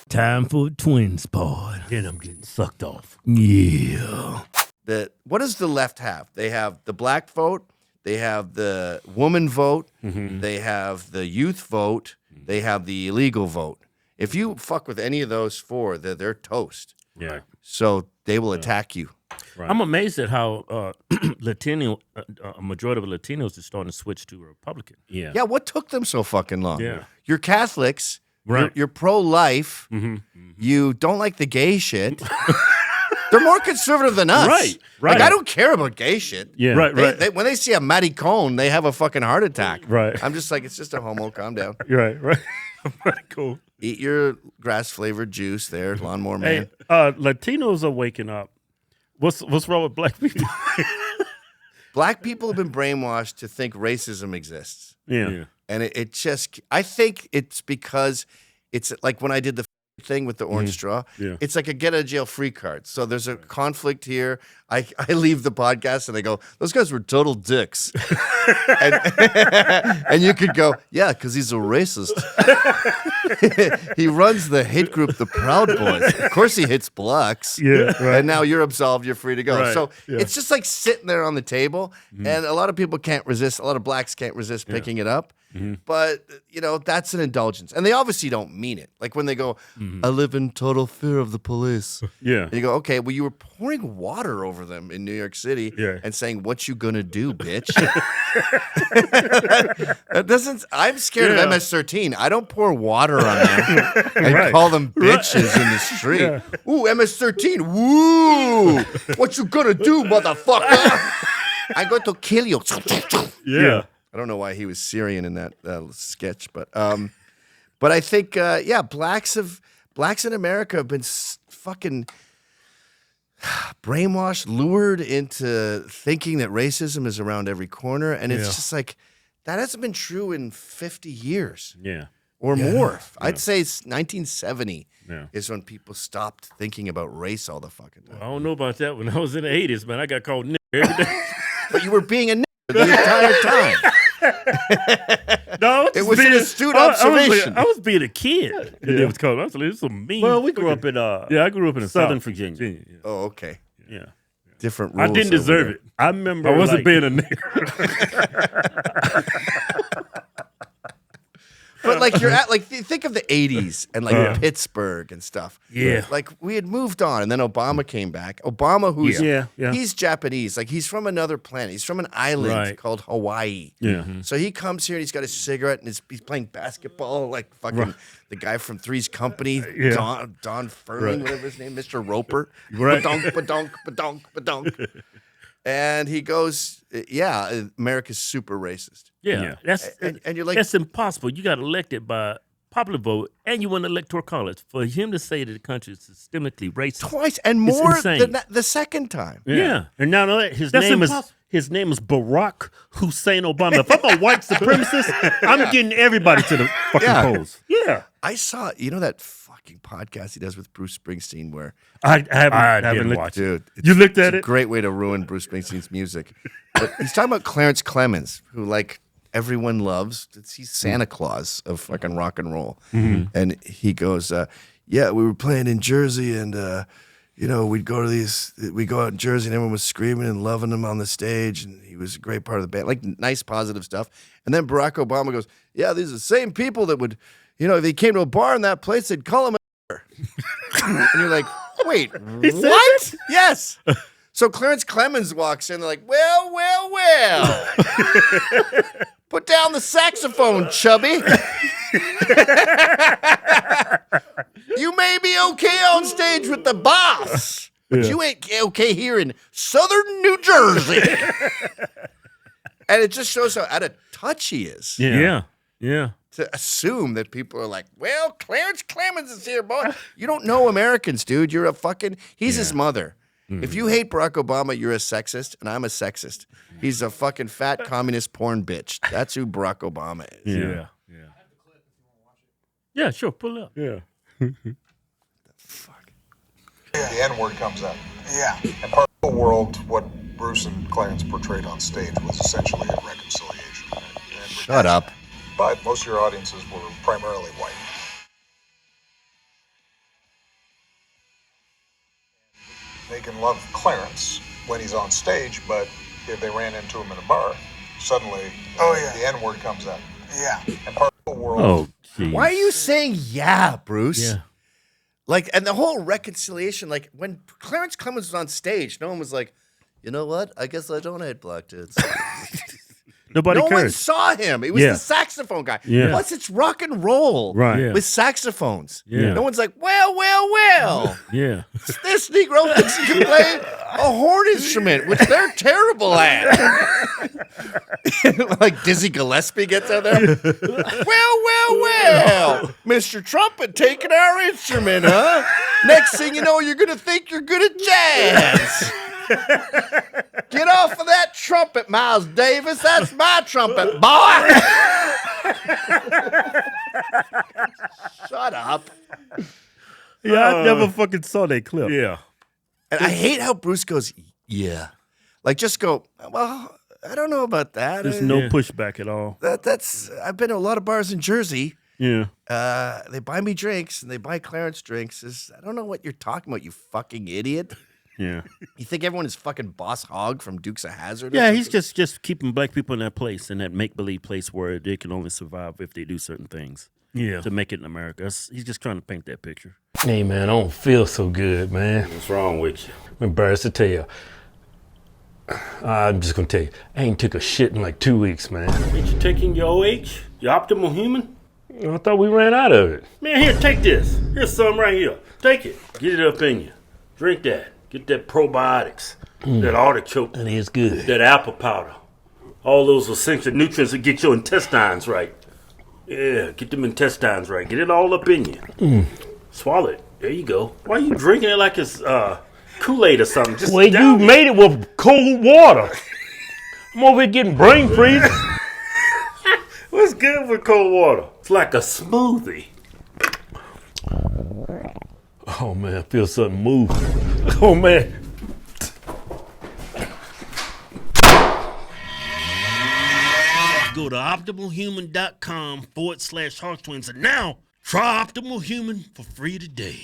Time for twins pod. Then I'm getting sucked off. Yeah. What does the left have? They have the black vote. They have the woman vote. Mm-hmm. They have the youth vote. They have the illegal vote. If you fuck with any of those four, they're toast. Yeah. So they will attack you. Right. I'm amazed at how Latino, a majority of Latinos is starting to switch to Republican. Yeah. Yeah, what took them so fucking long? Yeah. You're Catholics. Right. You're pro-life. Mm-hmm. You don't like the gay shit. They're more conservative than us. Right. Like, I don't care about gay shit. Yeah. Right, right. When they see a maricon, they have a fucking heart attack. Right. I'm just like, it's just a homo. Calm down. Right. Right. Right. Cool. Eat your grass-flavored juice there, lawnmower man. Hey, Latinos are waking up. What's wrong with black people? Black people have been brainwashed to think racism exists. Yeah. And it just, I think it's because it's like when I did the thing with the orange straw, Yeah. it's like a get out of jail free card. So there's a conflict here. I leave the podcast and they go, those guys were total dicks. and you could go, yeah, because he's a racist. He runs the hate group, the Proud Boys. Of course he hits blacks. Yeah, right. And now you're absolved, you're free to go. Right, So yeah. it's just like sitting there on the table. And a lot of people can't resist, a lot of blacks can't resist picking it up. But, you know, that's an indulgence. And they obviously don't mean it. Like when they go, I live in total fear of the police. Yeah. And you go, okay, well, you were pouring water over them in New York City and saying, what you gonna do, bitch? That doesn't, I'm scared of MS-13. I don't pour water on them and call them bitches in the street. Yeah. Ooh, MS-13, woo! What you gonna do, motherfucker? I'm going to kill you. Yeah. I don't know why he was Syrian in that sketch, but I think blacks in America have been fucking brainwashed, lured into thinking that racism is around every corner, and it's just like that hasn't been true in 50 years or more. I'd say it's 1970 is when people stopped thinking about race all the fucking time. I don't know about that. When I was in the 80s, man, I got called nigger every day. But you were being a nigger the entire time. No, It was an astute observation. I was being a kid. It was called. I was like, this is some mean. Well, we grew up in I grew up in the Southern South. Virginia. Oh, okay. Yeah. Different rules. I didn't over deserve there. it. I remember I wasn't like, being a nigger. But like you're at think of the 80s and like Pittsburgh and stuff. Yeah. Like we had moved on and then Obama came back. Obama who's Yeah. he's Japanese. Like he's from another planet. He's from an island called Hawaii. Yeah. So he comes here and he's got a cigarette and he's playing basketball like fucking the guy from Three's Company, Don Furman, whatever his name, Mr. Roper. Right. Badonk, badonk, badonk, badonk. And he goes, America's super racist. Yeah. That's And you're like, that's impossible. You got elected by popular vote, and you won the electoral college. For him to say that the country is systemically racist, twice and more insane. than the second time. Yeah. And now that his That's name impossible. is Barack Hussein Obama. If I'm a white supremacist, I'm getting everybody to the fucking polls. Yeah. I saw, that fucking podcast he does with Bruce Springsteen where, I haven't didn't looked. watch it. dude, You looked at it's a it? great way to ruin Bruce Springsteen's music. But he's talking about Clarence Clemens, who like everyone loves. He's Santa Claus of fucking rock and roll. And he goes, we were playing in Jersey and, we'd go out in Jersey and everyone was screaming and loving him on the stage. And he was a great part of the band, like nice, positive stuff. And then Barack Obama goes, yeah, these are the same people that would, if they came to a bar in that place, they'd call him a and you're like, wait, what? Yes. So Clarence Clemens walks in, they're like, well. Put down the saxophone, chubby. You may be okay on stage with the boss, but you ain't okay here in Southern New Jersey. And it just shows how out of touch he is. Yeah. To assume that people are like, well, Clarence Clemens is here, boy. You don't know Americans, dude. You're a fucking, he's his mother. If you hate Barack Obama, you're a sexist, and I'm a sexist. He's a fucking fat communist porn bitch. That's who Barack Obama is. Yeah. Yeah, sure. Pull it up. Yeah. Fuck. The N-word comes up. Yeah. And part of the world, what Bruce and Clarence portrayed on stage was essentially a reconciliation. And Shut up. But most of your audiences were primarily white. They can love Clarence when he's on stage, but if they ran into him in a bar, suddenly the N-word comes out. Yeah. And part of the world. Oh, geez. Why are you saying yeah, Bruce? Yeah. Like, and the whole reconciliation, like when Clarence Clemens was on stage, no one was like, you know what? I guess I don't hate black dudes. Nobody No one cares. saw him. It was Yeah. the saxophone guy. Yeah. Plus, it's rock and roll Right. Yeah. with saxophones. Yeah. No one's like, well. Yeah. This Negro thinks he can play a horn instrument, which they're terrible at. Like Dizzy Gillespie gets out there. Well. Mr. Trumpet taking our instrument, huh? Next thing you know, you're going to think you're good at jazz. Get off of that trumpet, Miles Davis. That's my trumpet, boy. Shut up. Yeah, I never fucking saw that clip. Yeah. And I hate how Bruce goes, yeah. Like, just go, well, I don't know about that. There's no Yeah. pushback at all. That's I've been to a lot of bars in Jersey. Yeah. They buy me drinks and they buy Clarence drinks. I don't know what you're talking about, you fucking idiot. Yeah. You think everyone is fucking Boss Hogg from Dukes of Hazzard? or Yeah, something? he's just keeping black people in that place, in that make-believe place where they can only survive if they do certain things Yeah. to make it in America. He's just trying to paint that picture. Hey, man, I don't feel so good, man. What's wrong with you? I'm embarrassed to tell you. I'm just gonna tell you, I ain't took a shit in like 2 weeks, man. Ain't you taking your OH? Your optimal human? I thought we ran out of it. Man, here, take this. Here's some right here. Take it. Get it up in you. Drink that. Get that probiotics. That artichoke. That is good. That apple powder. All those essential nutrients that get your intestines right. Yeah, get them intestines right. Get it all up in you. Swallow it. There you go. Why are you drinking it like it's Kool-Aid or something? Just Well, you down it. made it with cold water. I'm over here getting brain freeze. What's good with cold water? It's like a smoothie. Oh, man, I feel something move. Oh, man. Go to optimalhuman.com/Hodgetwins and now try Optimal Human for free today.